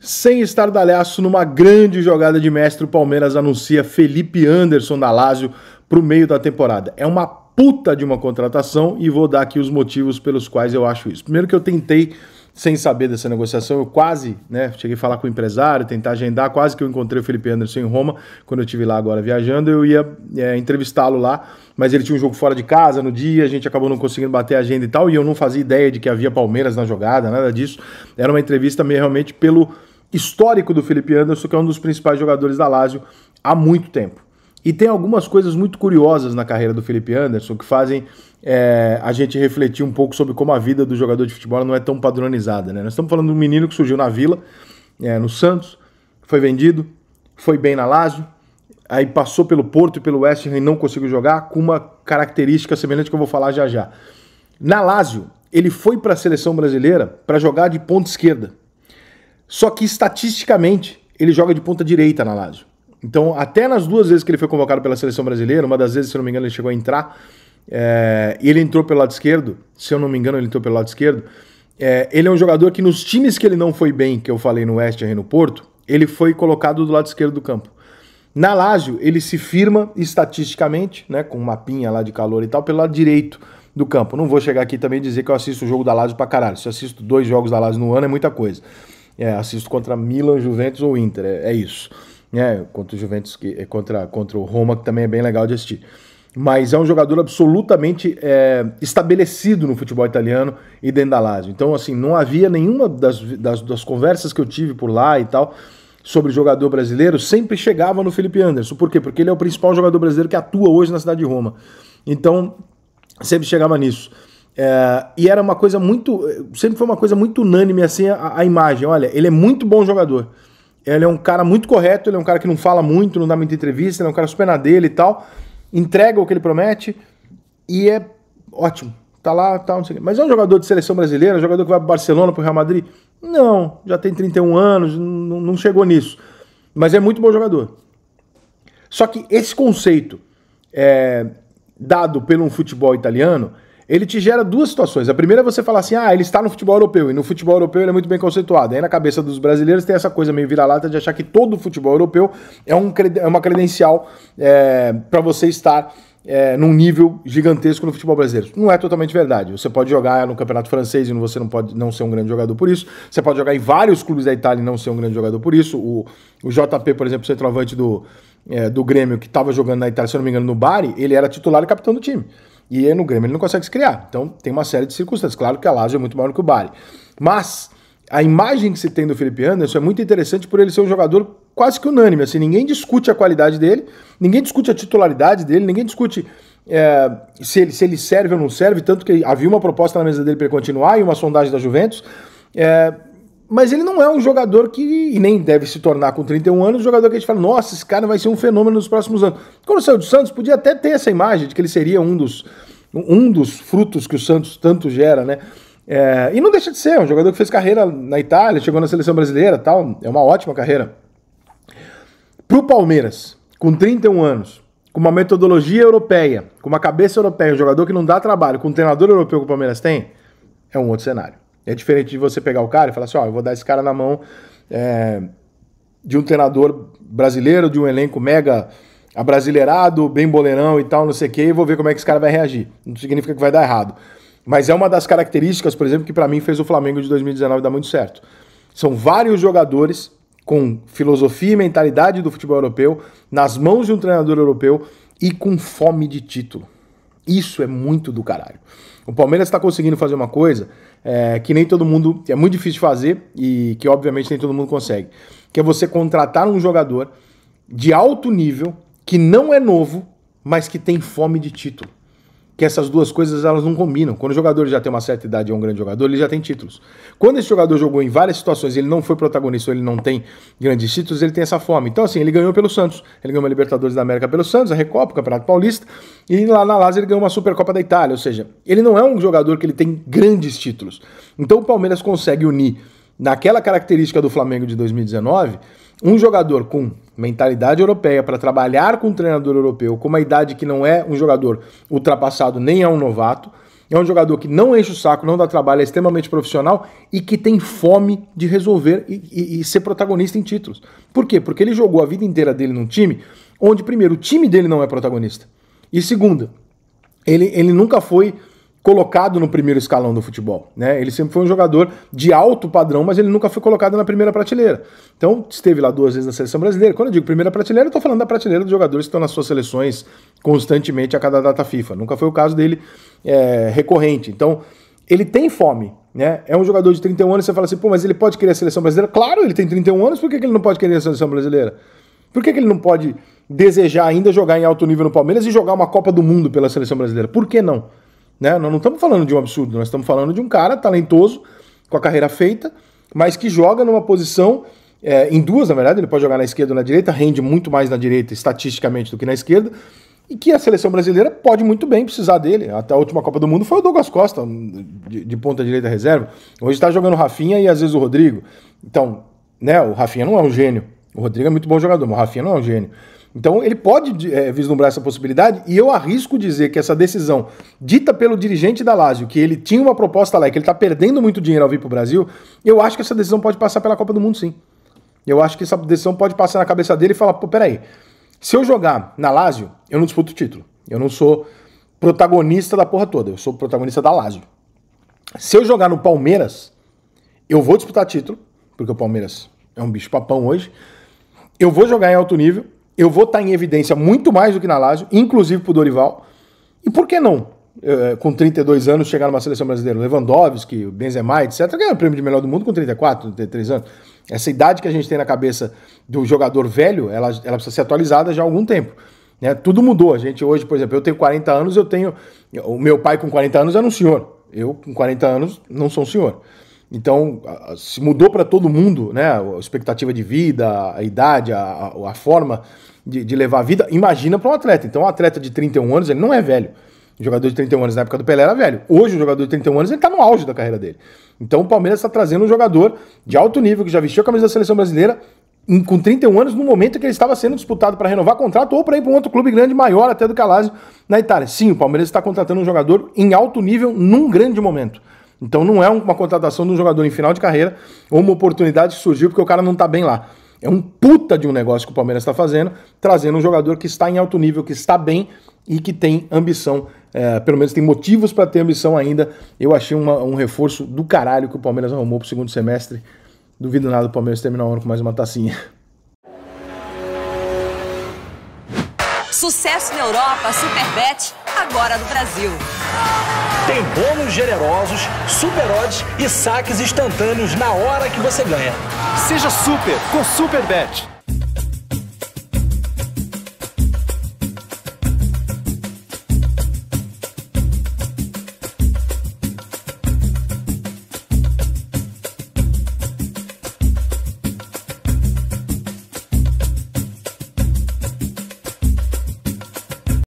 Sem estardalhaço, numa grande jogada de mestre, o Palmeiras anuncia Felipe Anderson da Lazio para o meio da temporada. É uma puta de uma contratação e vou dar aqui os motivos pelos quais eu acho isso. Primeiro que eu tentei, sem saber dessa negociação, eu quase, cheguei a falar com o empresário, tentar agendar, quase que eu encontrei o Felipe Anderson em Roma, quando eu estive lá agora viajando, eu ia entrevistá-lo lá, mas ele tinha um jogo fora de casa no dia, a gente acabou não conseguindo bater a agenda e tal, e eu não fazia ideia de que havia Palmeiras na jogada, nada disso. Era uma entrevista meio realmente pelo histórico do Felipe Anderson, que é um dos principais jogadores da Lazio há muito tempo. E tem algumas coisas muito curiosas na carreira do Felipe Anderson que fazem a gente refletir um pouco sobre como a vida do jogador de futebol não é tão padronizada, né? Nós estamos falando de um menino que surgiu na Vila, no Santos, foi vendido, foi bem na Lazio, aí passou pelo Porto e pelo West Ham e não conseguiu jogar, com uma característica semelhante que eu vou falar já já. Na Lazio, ele foi para a seleção brasileira para jogar de ponta esquerda. Só que, estatisticamente, ele joga de ponta direita na Lazio. Então, até nas duas vezes que ele foi convocado pela seleção brasileira, uma das vezes, se eu não me engano, ele chegou a entrar, e ele entrou pelo lado esquerdo, se eu não me engano, ele entrou pelo lado esquerdo, ele é um jogador que nos times que ele não foi bem, que eu falei no West Ham e no Porto, ele foi colocado do lado esquerdo do campo. Na Lazio, ele se firma estatisticamente, com um mapinha lá de calor e tal, pelo lado direito do campo. Não vou chegar aqui também e dizer que eu assisto o jogo da Lazio pra caralho. Se eu assisto 2 jogos da Lazio no ano, é muita coisa. Assisto contra Milan, Juventus ou Inter, é isso. Contra o Juventus, contra o Roma, que também é bem legal de assistir. Mas é um jogador absolutamente estabelecido no futebol italiano e dentro da Lazio. Então, assim, não havia nenhuma das conversas que eu tive por lá e tal sobre jogador brasileiro, sempre chegava no Felipe Anderson. Por quê? Porque ele é o principal jogador brasileiro que atua hoje na cidade de Roma. Então, sempre chegava nisso. E era uma coisa sempre foi uma coisa muito unânime assim a imagem. Olha, ele é muito bom jogador, ele é um cara muito correto, ele é um cara que não fala muito, não dá muita entrevista, ele é um cara super na dele e tal, entrega o que ele promete e é ótimo, tá lá, tal, não sei o quê. Mas é um jogador de seleção brasileira, um jogador que vai pro Barcelona, pro Real Madrid? Não, já tem 31 anos, não chegou nisso, mas é muito bom jogador. Só que esse conceito dado pelo futebol italiano, ele te gera duas situações. A primeira é você falar assim, ele está no futebol europeu, e no futebol europeu ele é muito bem conceituado. Aí na cabeça dos brasileiros tem essa coisa meio vira-lata de achar que todo o futebol europeu é uma credencial para você estar num nível gigantesco no futebol brasileiro. Não é totalmente verdade. Você pode jogar no campeonato francês e você não pode não ser um grande jogador por isso. Você pode jogar em vários clubes da Itália e não ser um grande jogador por isso. O JP, por exemplo, centroavante do Grêmio, que estava jogando na Itália, se eu não me engano, no Bari, ele era titular e capitão do time. E no Grêmio ele não consegue se criar. Então tem uma série de circunstâncias. Claro que a Lazio é muito maior que o Bari. Mas a imagem que se tem do Felipe Anderson é muito interessante por ele ser um jogador quase que unânime. Assim, ninguém discute a qualidade dele, ninguém discute a titularidade dele, ninguém discute se ele serve ou não serve, tanto que havia uma proposta na mesa dele para ele continuar e uma sondagem da Juventus. Mas ele não é um jogador e nem deve se tornar com 31 anos, um jogador que a gente fala, nossa, esse cara vai ser um fenômeno nos próximos anos. Quando saiu do Santos, podia até ter essa imagem de que ele seria um dos frutos que o Santos tanto gera, né? E não deixa de ser, um jogador que fez carreira na Itália, chegou na seleção brasileira, tal, é uma ótima carreira. Pro Palmeiras, com 31 anos, com uma metodologia europeia, com uma cabeça europeia, um jogador que não dá trabalho, com um treinador europeu que o Palmeiras tem, é um outro cenário. É diferente de você pegar o cara e falar assim, eu vou dar esse cara na mão de um treinador brasileiro, de um elenco mega abrasileirado, bem boleirão e tal, não sei o quê, e vou ver como é que esse cara vai reagir. Não significa que vai dar errado. Mas é uma das características, por exemplo, que pra mim fez o Flamengo de 2019 dar muito certo. São vários jogadores com filosofia e mentalidade do futebol europeu, nas mãos de um treinador europeu e com fome de título. Isso é muito do caralho. O Palmeiras está conseguindo fazer uma coisa que nem todo mundo, é muito difícil de fazer e que obviamente nem todo mundo consegue, que é você contratar um jogador de alto nível, que não é novo, mas que tem fome de título. Que essas duas coisas elas não combinam. Quando o jogador já tem uma certa idade e é um grande jogador, ele já tem títulos. Quando esse jogador jogou em várias situações e ele não foi protagonista, ou ele não tem grandes títulos, ele tem essa fome. Então assim, ele ganhou pelo Santos, ele ganhou uma Libertadores da América pelo Santos, a Recopa, o Campeonato Paulista, e lá na Lazio ele ganhou uma Supercopa da Itália, ou seja, ele não é um jogador que ele tem grandes títulos. Então o Palmeiras consegue unir, naquela característica do Flamengo de 2019, um jogador com mentalidade europeia para trabalhar com um treinador europeu, com uma idade que não é um jogador ultrapassado nem é um novato, É um jogador que não enche o saco, não dá trabalho, é extremamente profissional e que tem fome de resolver e ser protagonista em títulos. Por quê? Porque ele jogou a vida inteira dele num time onde, primeiro, o time dele não é protagonista. E segundo, ele nunca foi colocado no primeiro escalão do futebol, né? Ele sempre foi um jogador de alto padrão, mas ele nunca foi colocado na primeira prateleira. Então, esteve lá 2 vezes na seleção brasileira. Quando eu digo primeira prateleira, eu tô falando da prateleira dos jogadores que estão nas suas seleções constantemente a cada data FIFA. Nunca foi o caso dele recorrente. Então, ele tem fome, né? É um jogador de 31 anos, você fala assim, pô, mas ele pode querer a seleção brasileira? Claro, ele tem 31 anos, por que ele não pode querer a seleção brasileira? Por que ele não pode desejar ainda jogar em alto nível no Palmeiras e jogar uma Copa do Mundo pela seleção brasileira? Por que não? Né? Nós não estamos falando de um absurdo, nós estamos falando de um cara talentoso, com a carreira feita, mas que joga numa posição, em duas, na verdade, ele pode jogar na esquerda ou na direita, rende muito mais na direita estatisticamente do que na esquerda, e que a seleção brasileira pode muito bem precisar dele. Até a última Copa do Mundo foi o Douglas Costa, de ponta direita reserva. Hoje está jogando o Rafinha e às vezes o Rodrigo. Então, né, o Rafinha não é um gênio, o Rodrigo é muito bom jogador, mas o Rafinha não é um gênio. Então ele pode vislumbrar essa possibilidade e eu arrisco dizer que essa decisão dita pelo dirigente da Lazio, que ele tinha uma proposta lá e que ele está perdendo muito dinheiro ao vir para o Brasil, eu acho que essa decisão pode passar pela Copa do Mundo, sim. Eu acho que essa decisão pode passar na cabeça dele e falar, pô, peraí, se eu jogar na Lazio, eu não disputo o título. Eu não sou protagonista da porra toda, eu sou protagonista da Lazio. Se eu jogar no Palmeiras, eu vou disputar título, porque o Palmeiras é um bicho papão hoje, eu vou jogar em alto nível, eu vou estar em evidência muito mais do que na Lazio, inclusive pro Dorival. E por que não, com 32 anos, chegar numa seleção brasileira? Lewandowski, Benzema, etc. Ganhar o prêmio de melhor do mundo com 34, 33 anos. Essa idade que a gente tem na cabeça do jogador velho, ela precisa ser atualizada já há algum tempo. Né? Tudo mudou. A gente hoje, por exemplo, eu tenho 40 anos, o meu pai com 40 anos era um senhor. Eu com 40 anos não sou um senhor. Então, se mudou para todo mundo, né? A expectativa de vida, a idade, a forma de levar a vida, imagina para um atleta. Então, um atleta de 31 anos, ele não é velho. O jogador de 31 anos na época do Pelé era velho. Hoje, o jogador de 31 anos, ele está no auge da carreira dele. Então, o Palmeiras está trazendo um jogador de alto nível, que já vestiu a camisa da seleção brasileira, com 31 anos, no momento em que ele estava sendo disputado para renovar contrato ou para ir para um outro clube grande, maior até do que a Lazio, na Itália. Sim, o Palmeiras está contratando um jogador em alto nível, num grande momento. Então não é uma contratação de um jogador em final de carreira ou uma oportunidade que surgiu porque o cara não está bem lá. É um puta de um negócio que o Palmeiras está fazendo, trazendo um jogador que está em alto nível, que está bem e que tem ambição, pelo menos tem motivos para ter ambição ainda. Eu achei um reforço do caralho que o Palmeiras arrumou para o segundo semestre. Duvido nada do Palmeiras terminar o ano com mais uma tacinha. Sucesso na Europa, Superbet, agora no Brasil. Tem bônus generosos, super odds e saques instantâneos na hora que você ganha. Seja super com Superbet.